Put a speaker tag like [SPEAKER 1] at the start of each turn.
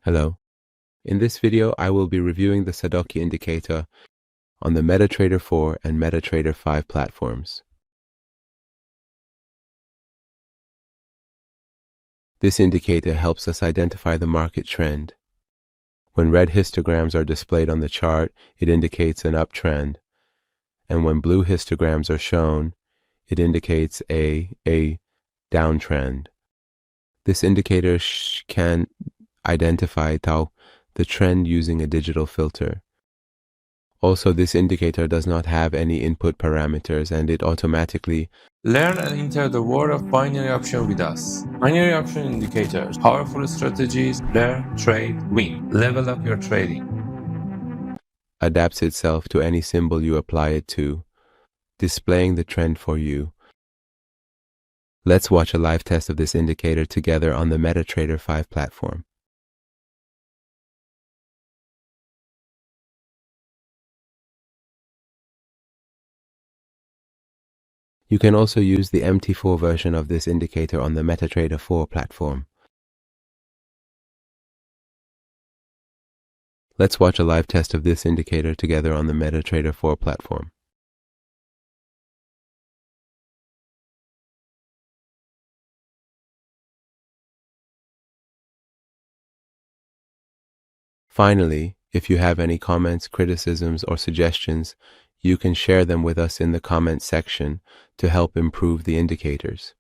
[SPEAKER 1] Hello. In this video, I will be reviewing the I-Sadukey Indicator on the MetaTrader 4 and MetaTrader 5 platforms. This indicator helps us identify the market trend. When red histograms are displayed on the chart, it indicates an uptrend, and when blue histograms are shown, it indicates a downtrend. This indicator can identify the trend using a digital filter. Also, this indicator does not have any input parameters and it automatically
[SPEAKER 2] learn and enter the world of binary option with us. Binary option indicators, powerful strategies, learn, trade, win. Level up your trading.
[SPEAKER 1] Adapts itself to any symbol you apply it to, displaying the trend for you. Let's watch a live test of this indicator together on the MetaTrader 5 platform. You can also use the MT4 version of this indicator on the MetaTrader 4 platform. Let's watch a live test of this indicator together on the MetaTrader 4 platform. Finally, if you have any comments, criticisms, or suggestions, you can share them with us in the comments section to help improve the indicators.